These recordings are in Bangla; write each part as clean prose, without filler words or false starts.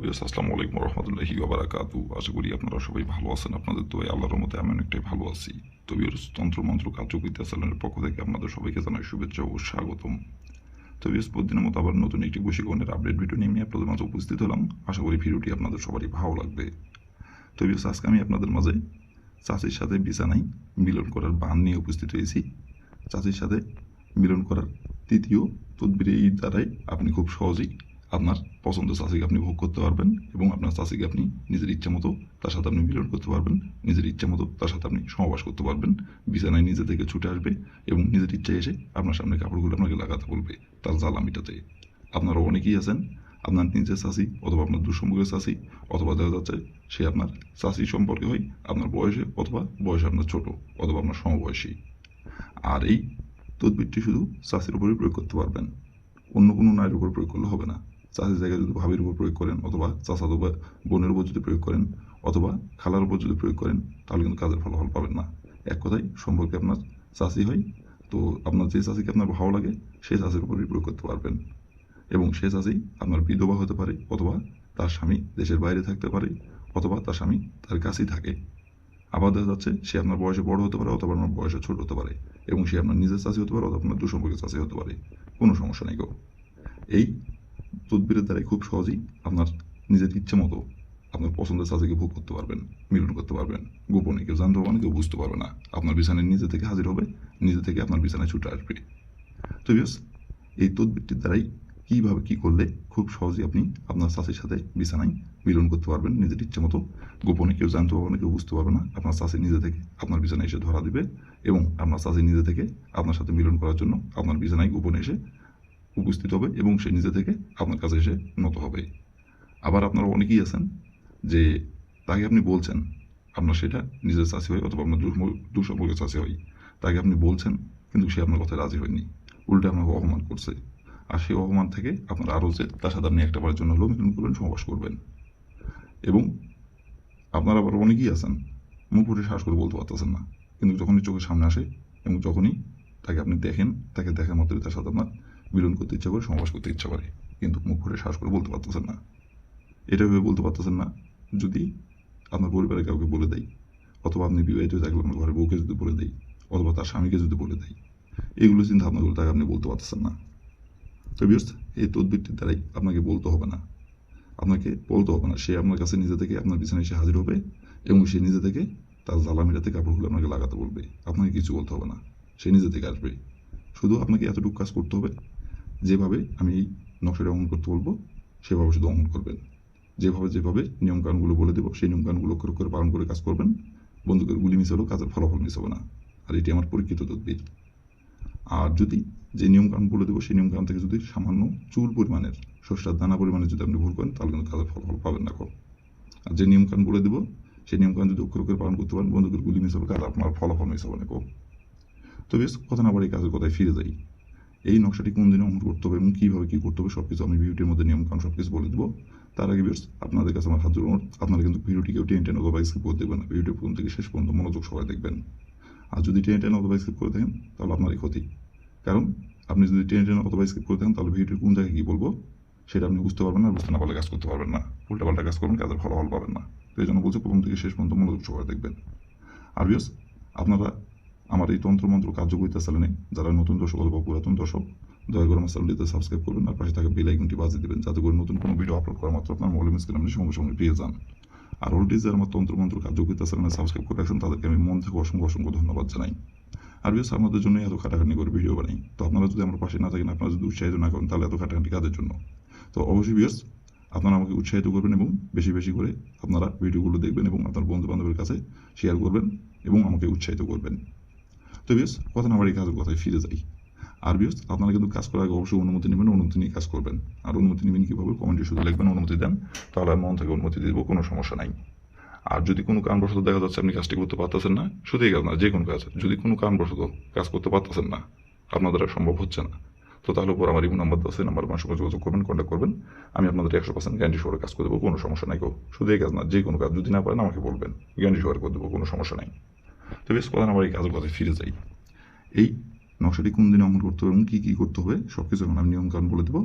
ভিউয়ার্স আসসালামু আলাইকুম রহমতুল্লাহি ওয়া বারাকাতু। আশা করি আপনারা সবাই ভালো আছেন। আপনাদের দোয়ায় আল্লাহর রহমতে আমি অনেকটাই ভালো আছি। তো ভিউয়ার্স তন্ত্রমন্ত্র কার্যবিদ্যা চ্যানেলের পক্ষ থেকে আপনাদের সবাইকে জানাই শুভেচ্ছা ও স্বাগতম। তো ভিউয়ার্স প্রতিদিনের মতো আবার নতুন একটি বশীকরণের আপডেট ভিডিও নিয়ে আমি আপনাদের মাঝে উপস্থিত হলাম। আশা করি ভিডিওটি আপনাদের সবারই ভালো লাগবে। তো ভিউয়ার্স আজকে আমি আপনাদের মাঝে চাচির সাথে বিছানায় মিলন করার বান নিয়ে উপস্থিত হয়েছি। চাচির সাথে মিলন করার তৃতীয় তদবিরের দ্বারাই আপনি খুব সহজেই আপনার পছন্দের চাচিকে আপনি ভোগ করতে পারবেন এবং আপনার চাচিকে আপনি নিজের ইচ্ছা মতো তার সাথে আপনি মিলন করতে পারবেন, নিজের ইচ্ছা মতো তার সাথে আপনি সহবাস করতে পারবেন। বিছানায় নিজে থেকে ছুটে আসবে এবং নিজের ইচ্ছায় এসে আপনার সামনে কাপড়গুলো আপনাকে লাগাতে বলবে তার জ্বালা মিটাতে। আপনারা অনেকেই আছেন আপনার নিজের চাচি অথবা আপনার দুঃসম্পর্কের চাচি অথবা দেখা যাচ্ছে সে আপনার চাচি সম্পর্কে হয় আপনার বয়সে অথবা বয়সে আপনার ছোট অথবা আপনার সমবয়সী। আর এই তদবিরটি শুধু চাষির উপরেই প্রয়োগ করতে পারবেন, অন্য কোনো নারীর উপর প্রয়োগ করলে হবে না। চাষির জায়গায় যদি ভাবির উপর প্রয়োগ করেন অথবা চাচাতো বা বোনের উপর যদি প্রয়োগ করেন অথবা খালার উপর যদি প্রয়োগ করেন তাহলে কিন্তু কাজের ফলাফল পাবেন না। এক কথায় সম্পর্কে আপনার চাষি হয়, তো আপনার যে চাষিকে আপনার ভালো লাগে সেই চাষির উপরেই প্রয়োগ করতে পারবেন এবং সে চাষি আপনার বিধবা হতে পারে অথবা তার স্বামী দেশের বাইরে থাকতে পারে অথবা তার স্বামী তার কাছেই থাকে। আবার দেখা যাচ্ছে সে আপনার বয়সে বড় হতে পারে অথবা আপনার বয়সে ছোট হতে পারে এবং সে আপনার নিজের চাষি হতে পারে অথবা আপনার দুঃসম্পর্কের চাষি হতে পারে। কোনো সমস্যা নেই গো। এই তদবিরের দ্বারাই খুব সহজেই আপনার নিজের ইচ্ছে মতো আপনার পছন্দের চাষিকে ভোগ করতে পারবেন, মিলন করতে পারবেন। গোপনে কেউ জানতে পারবে না, কেউ বুঝতে পারবে না। আপনার বিছানায় নিজে থেকে হাজির হবে, নিজে থেকে আপনার বিছানায় ছুটে আসবে। তো বিকজ এই তদবিরটির দ্বারাই কীভাবে কী করলে খুব সহজেই আপনি আপনার চাষির সাথে বিছানায় মিলন করতে পারবেন নিজের ইচ্ছে মতো। গোপনে কেউ জানতে পারবে না, কেউ বুঝতে পারবে না। আপনার চাষি নিজে থেকে আপনার বিছানায় এসে ধরা দিবে এবং আপনার চাষি নিজে থেকে আপনার সাথে মিলন করার জন্য আপনার বিছানায় গোপনে এসে উপস্থিত হবে এবং সে নিজে থেকে আপনার কাছে এসে নত হবে। আবার আপনারা অনেকেই আছেন যে তাকে আপনি বলছেন আপনার সেটা নিজের চাষি হয় অথবা আপনার দুঃসম্পর্কের চাষি হয়, তাকে আপনি বলছেন কিন্তু সে আপনার কথায় রাজি হয়নি, উল্টে আপনাকে অপমান করছে। আর সেই অপমান থেকে আপনার আরও যে তার সাথে আপনি একটা বারের জন্য হলেও মিলন করবেন, সহবাস করবেন। এবং আপনারা আবার অনেকেই আছেন মুখ ফুটে শ্বাস করে বলতে পারতেছেন না, কিন্তু যখনই চোখের সামনে আসে এবং যখনই তাকে আপনি দেখেন তাকে দেখার মাত্রই তার সাথে আপনার মিলন করতে ইচ্ছা করে, সহবাস করতে ইচ্ছা করে, কিন্তু মুখ ফুটে শ্বাস করে বলতে পারতেছেন না। এটা ভেবে বলতে পারতেছেন না যদি আপনার পরিবারের কাউকে বলে দেয় অথবা আপনি বিবাহিত থাকলে আপনার ঘরের বউকে যদি বলে দেয় অথবা তার স্বামীকে যদি বলে দেয়, এগুলো চিন্তা ভাবনা করে তাকে আপনি বলতে পারতেছেন না। তো বিকজ এই তদবিরটির দ্বারাই আপনাকে বলতে হবে না, আপনাকে বলতে হবে না। সে আপনার কাছে নিজে থেকে আপনার বিছানায় এসে হাজির হবে এবং সে নিজে থেকে তার জ্বালা মেটাতে কাপড়গুলো আপনাকে লাগাতে বলবে। আপনাকে কিছু বলতে হবে না, সে নিজে থেকে আসবে। শুধু আপনাকে এতটুকু কাজ করতে হবে, যেভাবে আমি এই নকশাটা অঙ্কন করতে বলবো সেভাবে শুধু অঙ্কন করবেন। যেভাবে নিয়মকানুনগুলো বলে দেবো সেই নিয়মকানুনগুলো অক্ষর করে পালন করে কাজ করবেন। বন্দুকের গুলি মিস হলেও কাজের ফলাফল মিস হবে না। আর এটি আমার পরীক্ষিত তদবির। আর যদি যে নিয়মকানুন বলে দেবো সেই নিয়মকানুন থেকে যদি সামান্য চুল পরিমাণের সর্ষার দানা পরিমাণে যদি আপনি ভুল করেন তাহলে কিন্তু কাজের ফলাফল পাবেন না। আর যে নিয়মকানুন বলে দেবো সেই নিয়মকানুন যদি অক্ষর করে পালন করতে পারেন বন্দুকের গুলি মিস হবে, কাজ আপনার ফলাফল মিস হবে না। তো বেশ কথা না বাড়ি কাজের কথায় ফিরে যাই। এই নকশাটি কোন দিনে অঙ্কন করতে হবে এবং কীভাবে কী করতে হবে সব কিছু আমি ভিডিওটির মধ্যে নিয়মকানুন সব কিছু বলে দেবো। তার আগে বেশ আপনাদের কাছে আমার হাত জোড় অনুরোধ, আপনারা কিন্তু ভিডিওটি কেউ টেনে অথবা স্কিপ করে দেখবেন না। ভিডিও প্রথম থেকে শেষ পর্যন্ত মনোযোগ সবাই দেখবেন। আর যদি টেনে অথবা স্কিপ করে থাকেন তাহলে আপনারই ক্ষতি, কারণ আপনি যদি টেনে অথবা স্কিপ করে থাকেন তাহলে ভিডিওটির কোন জায়গায় কী বলবো সেটা আপনি বুঝতে পারবেন না, বুঝতে না পারলে কাজ করতে পারবেন না, উল্টাপাল্টা কাজ করবেন, কাজের ফলাফল পাবেন না। তো এই জন্য বলছি প্রথম থেকে শেষ পর্যন্ত মনোযোগ সবাই দেখবেন। আর বিকজ আপনারা আমার এই তন্ত্রমন্ত্র কার্যকরিতা চ্যানেলে যারা নতুন দর্শক অথবা পুরাতন দর্শক দয়া করে আমার চ্যানেলটিতে সাবস্ক্রাইব করবেন আর পাশে থাকা বেল আইকনটি বাজিয়ে দেবেন যাতে করে নতুন কোনো ভিডিও আপলোড করা মাত্র আপনার মোবাইল স্ক্রিনে আপনি সঙ্গে সঙ্গে পেয়ে যান। আর অলরেডি যারা আমার তন্ত্রমন্ত্র কার্যকরিতা চ্যানেলে সাবস্ক্রাইব করে রাখছেন তাদেরকে আমি মন থেকে অসংখ্য অসংখ্য ধন্যবাদ জানাই। আর বিকজ আপনাদের জন্য এত খাটাখাটি করে ভিডিও বানাই, তো আপনারা যদি আমার পাশে না থাকেন, আপনারা যদি উৎসাহিত না করেন তাহলে এত খাটাখাটি কাজের জন্য। তো অবশ্যই বিকজ আপনারা আমাকে উৎসাহিত করবেন এবং বেশি বেশি করে আপনারা ভিডিওগুলো দেখবেন এবং আপনার বন্ধু বান্ধবের কাছে শেয়ার করবেন এবং আমাকে উৎসাহিত করবেন। তো বিকজ কথা না বাড়ি কাজের কথায় ফিরে যাই। আর বিকজ আপনারা কিন্তু কাজ করার আগে অবশ্যই অনুমতি নেবেন, অনুমতি নিয়ে কাজ করবেন। আর অনুমতি নেবেন কীভাবে, কমেন্টে শুধু লিখবেন অনুমতি দেন, তাহলে আমি মন থেকে অনুমতি দেবো, কোনো সমস্যা নাই। আর যদি কোনো কারণবশত দেখা যাচ্ছে আপনি কাজটি করতে পারতেছেন না, শুধু এই কাজ না যে কোনো কাজ, যদি কোনো কারণবশত কাজ করতে পারতেছেন না, আপনার দ্বারা সম্ভব হচ্ছে না, তো তাহলে উপর আমার ইমো নাম্বার আছে, নাম্বার আমার সঙ্গে যোগাযোগ করবেন, কন্ট্যাক্ট করবেন। আমি আপনাদের 100% গ্যারান্টি সহকারে কাজ করে দেবো, কোনো সমস্যা নাই। শুধু এই কাজ না যে কোনো কাজ, যদি না পারেন আমাকে বলবেন, গ্যারান্টি সহকারে করে দেবো, কোনো সমস্যা নাই। তো বেশ কথা না আমার এই কাজের কথায় ফিরে যাই। এই নকশাটি কোন দিনে অঙ্কন করতে হবে এবং কী কী করতে হবে সব কিছু এখন আমি নিয়মকানুন বলে দেবো।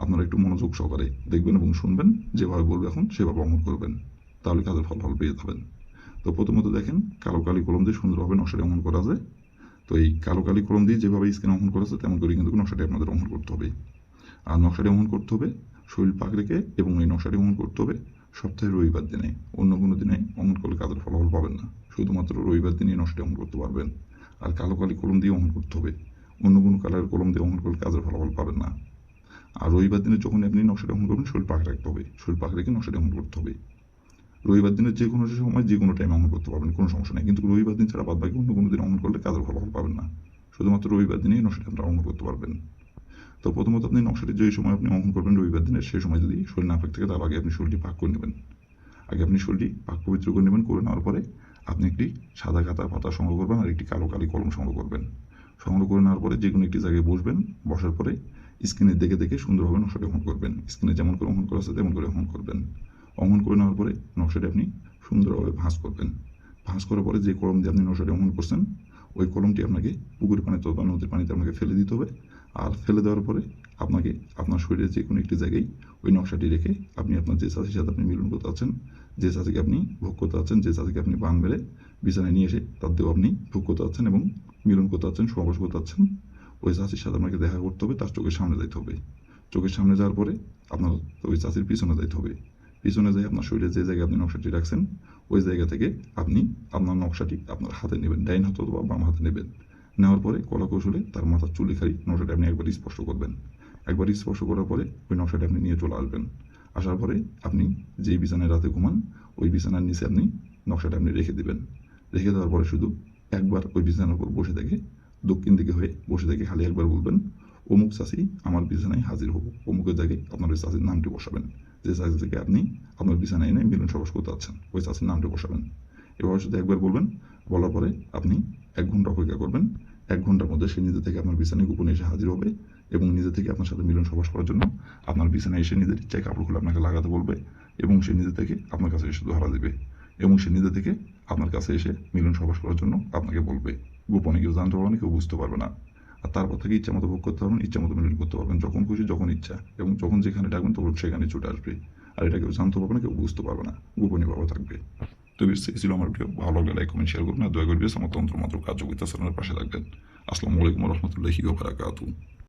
আপনারা একটু মনোযোগ সহকারে দেখবেন এবং শুনবেন, যেভাবে বলবে এখন সেভাবে অমল করবেন, তাহলে কাজের ফলাফল পেয়ে যাবেন। তো প্রথমত দেখেন, কালো কালি কলম দিয়ে সুন্দরভাবে নকশাটি অঙ্কন করা যায়। তো এই কালো কালি কলম দিয়ে যেভাবে স্ক্রিন অঙ্কন করা আছে তেমন করে কিন্তু নকশাটি আপনাদের অঙ্কন করতে হবে। আর নকশাটি অঙ্কন করতে হবে শরীর পাক রেখে, এবং এই নকশাটি অঙ্কন করতে হবে সপ্তাহে রবিবার দিনে। অন্য কোনো দিনে অঙ্কন করলে কাজের ফলাফল পাবেন না, শুধুমাত্র রবিবার দিনে নকশাটি অঙ্কন করতে পারবেন। আর কালো কালি কলম দিয়ে অঙ্কন করতে হবে, অন্য কোনো কালারের কলম দিয়ে অঙ্কন করলে কাজের ফলাফল পাবেন না। আর রবিবার দিনে যখন আপনি নকশাটি অঙ্কন করবেন, শরীর পাক রাখতে হবে, শরীর পাক রেখে নকশাটি অঙ্কন করতে হবে। রবিবার দিনের যে কোনো সময় যে কোনো টাইমে অঙ্কন করতে পারবেন, কোনো সমস্যা নেই, কিন্তু রবিবার দিন ছাড়া বাদ বাকি অন্য কোনো দিন অঙ্কন করলে কাজের ফলাফল পাবেন না। শুধুমাত্র রবিবার দিনেই নকশাটি আপনারা অঙ্কন করতে পারবেন। তো প্রথমত আপনি নকশাটি যে সময় আপনি অঙ্কন করবেন রবিবার দিনের, সেই সময় যদি শরীর না পাক থাকে, তার আগে আপনি শরীরটি পাক করে নেবেন। আগে আপনি শরীরটি পাক পবিত্র করে নেবেন। করে নেওয়ার পরে আপনি একটি সাদা খাতার পাতা সংগ্রহ করবেন আর একটি কালো কালি কলম সংগ্রহ করবেন। সংগ্রহ করে নেওয়ার পরে যে কোনো একটি জায়গায় বসবেন। বসার পরে স্ক্রিনে দেখে দেখে সুন্দরভাবে নকশাটি অঙ্কন করবেন। স্ক্রিনে যেমন করে অঙ্কন করা আছে তেমন করে অঙ্কন করবেন। অঙ্কন করে নেওয়ার পরে নকশাটি আপনি সুন্দরভাবে ভাঁজ করবেন। ভাঁজ করার পরে যে কলম দিয়ে আপনি নকশাটি অঙ্কন করছেন, ওই কলমটি আপনাকে পুকুরের পানিতে বা নদীর পানিতে আপনাকে ফেলে দিতে হবে। আর ফেলে দেওয়ার পরে আপনাকে আপনার শরীরের যে কোনো একটি জায়গায় ওই নকশাটি রেখে আপনি আপনার যে চাষির সাথে আপনি মিলন করতে চাচ্ছেন, যে চাষিকে আপনি ভোগ করতে চাচ্ছেন, যে চাষিকে আপনি বান মেরে বিছানায় নিয়ে এসে তার দিয়েও আপনি ভোগ করতে চাচ্ছেন এবং মিলন করতে চাচ্ছেন, সহবাস করতে চাচ্ছেন, ওই চাষির সাথে আপনাকে দেখা করতে হবে। তার চোখের সামনে যাইতে হবে। চোখের সামনে যাওয়ার পরে আপনার ওই চাষির পিছনে যাইতে হবে। পিছনে যাই আপনার শরীরে যে জায়গায় আপনি নকশাটি রাখছেন, ওই জায়গা থেকে আপনি আপনার নকশাটি আপনার হাতে নেবেন, ডাইন হাতে অথবা বাম হাতে নেবেন। নেওয়ার পরে কলা কৌশলে তার মাথার চুলে খালি নকশাটি আপনি একবার স্পর্শ করবেন। একবার স্পর্শ করার পরে ওই নকশাটি আপনি নিয়ে চলে আসবেন। আসার পরে আপনি যেই বিছানায় রাতে ঘুমান, ওই বিছানার নিচে আপনি নকশাটা আপনি রেখে দেবেন। রেখে দেওয়ার পরে শুধু একবার ওই বিছানার উপর বসে থেকে, দক্ষিণ দিকে হয়ে বসে থেকে খালি একবার বলবেন, অমুক চাষি আমার বিছানায় হাজির হবো। অমুকের জায়গায় আপনার ওই চাষির নামটি বসাবেন। যে চাষি থেকে আপনি আপনার বিছানায় এনে মিলন সবাস করতে যাচ্ছেন, ওই চাষির নামটি বসাবেন। এভাবে শুধু একবার বলবেন। বলার পরে আপনি 1 ঘন্টা অপেক্ষা করবেন। 1 ঘন্টার মধ্যে সে নিজে থেকে আপনার বিছানায় গোপনে এসে হাজির হবে এবং নিজে থেকে আপনার সাথে মিলন সবাস করার জন্য আপনার বিছানায় এসে নিজের ইচ্ছায় কাপড় খুলে আপনাকে লাগাতে বলবে এবং সে নিজে থেকে আপনার কাছে এসে ধরা দেবে এবং সে নিজে থেকে আপনার কাছে এসে মিলন সবাস করার জন্য আপনাকে বলবে। গোপনে কেউ জানতে পারবে না, কেউ বুঝতে পারবে না। আর তারপর থেকে ইচ্ছা মতো ভোগ করতে পারবেন, ইচ্ছা মতো মিলন করতে পারবেন, যখন খুশি যখন ইচ্ছা, এবং যখন যেখানে ডাকবেন তখন সেখানে ছুটে আসবে। আর এটা কেউ জানতে পারবে না, কেউ বুঝতে পারবে না, গোপনীয়ভাবে থাকবে। তো এই ছিল আমার ভিডিও। ভালো লাগলে লাইক কমেন্ট শেয়ার করবেন আর দয়া করে আমার তন্ত্র মন্ত্র কার্যকরিতা চ্যানেলের পাশে থাকবেন। আসসালামু আলাইকুম রহমতুল্লাহি ওয়া বারাকাতুহু।